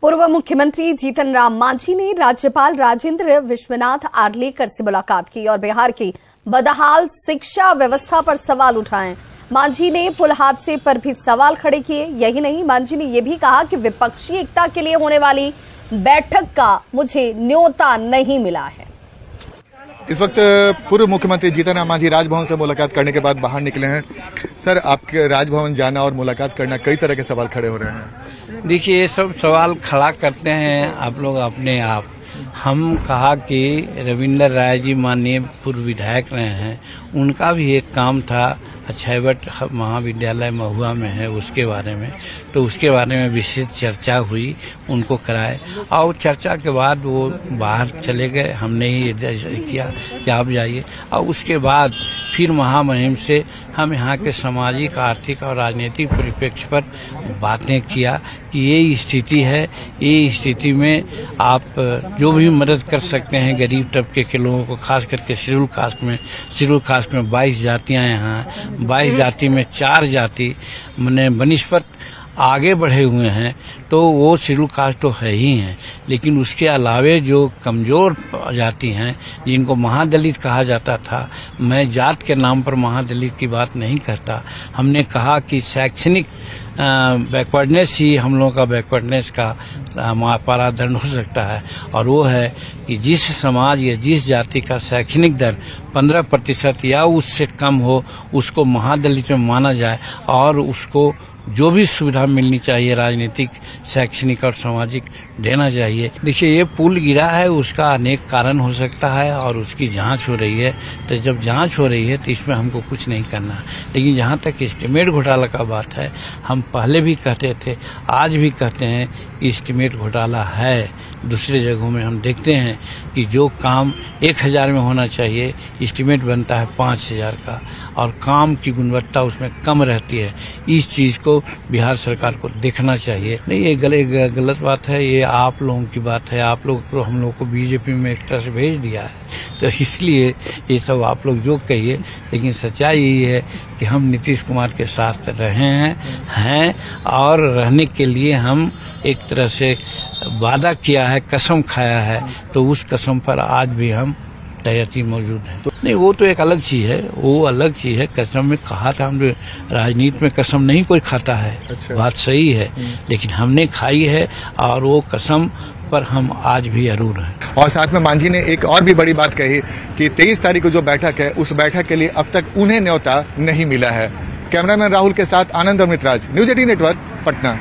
पूर्व मुख्यमंत्री जीतन राम मांझी ने राज्यपाल राजेंद्र विश्वनाथ आर्लेकर से मुलाकात की और बिहार की बदहाल शिक्षा व्यवस्था पर सवाल उठाए। मांझी ने पुल हादसे पर भी सवाल खड़े किए। यही नहीं, मांझी ने यह भी कहा कि विपक्षी एकता के लिए होने वाली बैठक का मुझे न्योता नहीं मिला है। इस वक्त पूर्व मुख्यमंत्री जीतन राम मांझी राजभवन से मुलाकात करने के बाद बाहर निकले हैं। सर, आपके राजभवन जाना और मुलाकात करना, कई तरह के सवाल खड़े हो रहे हैं। देखिए, ये सब सवाल खड़ा करते हैं आप लोग अपने आप। हम कहा कि रविंद्र राय जी माननीय पूर्व विधायक रहे हैं, उनका भी एक काम था अक्षयवट महाविद्यालय महुआ में है, उसके बारे में, तो उसके बारे में विशेष चर्चा हुई, उनको कराए और चर्चा के बाद वो बाहर चले गए। हमने ही किया कि आप जाइए, और उसके बाद फिर महामहिम से हम यहाँ के सामाजिक, आर्थिक और राजनीतिक परिप्रेक्ष्य पर बातें किया कि ये स्थिति है, ये स्थिति में आप जो भी मदद कर सकते हैं गरीब तबके के लोगों को, खास करके शेड्यूल कास्ट में 22 जातियां यहाँ, 22 जाति में 4 जाति मैंने बनिस्पत आगे बढ़े हुए हैं, तो वो शेड्यूल कास्ट तो है ही हैं, लेकिन उसके अलावे जो कमजोर जाति हैं जिनको महादलित कहा जाता था, मैं जात के नाम पर महादलित की बात नहीं करता। हमने कहा कि शैक्षणिक बैकवर्डनेस ही हम लोगों का बैकवर्डनेस का पारादंड हो सकता है, और वो है कि जिस समाज या जिस जाति का शैक्षणिक दर 15% या उससे कम हो, उसको महादलित में माना जाए और उसको जो भी सुविधा मिलनी चाहिए राजनीतिक, शैक्षणिक और सामाजिक देना चाहिए। देखिए, ये पुल गिरा है, उसका अनेक कारण हो सकता है और उसकी जांच हो रही है। तो जब जांच हो रही है तो इसमें हमको कुछ नहीं करना है। लेकिन जहां तक एस्टीमेट घोटाला का बात है, हम पहले भी कहते थे, आज भी कहते हैं कि एस्टीमेट घोटाला है। दूसरे जगहों में हम देखते हैं कि जो काम 1000 में होना चाहिए, एस्टीमेट बनता है 5000 का, और काम की गुणवत्ता उसमें कम रहती है। इस चीज को बिहार सरकार को देखना चाहिए। नहीं, ये गलत बात है, ये आप लोगों की बात है। आप लोग तो हम लोग को बीजेपी में एक तरह से भेज दिया है, तो इसलिए ये सब आप लोग जो कहिए, लेकिन सच्चाई यही है कि हम नीतीश कुमार के साथ रहे हैं और रहने के लिए हम एक तरह से वादा किया है, कसम खाया है, तो उस कसम पर आज भी हम तैयारी मौजूद है। नहीं, वो तो एक अलग चीज है, वो अलग चीज है। कसम में कहा था, हम राजनीति में कसम नहीं कोई खाता है। अच्छा। बात सही है, लेकिन हमने खाई है और वो कसम पर हम आज भी अरूर हैं। और साथ में मांझी ने एक और भी बड़ी बात कही कि 23 तारीख को जो बैठक है, उस बैठक के लिए अब तक उन्हें न्योता नहीं मिला है। कैमरामैन राहुल के साथ आनंद और मितराज, न्यूज़ 18 नेटवर्क, पटना।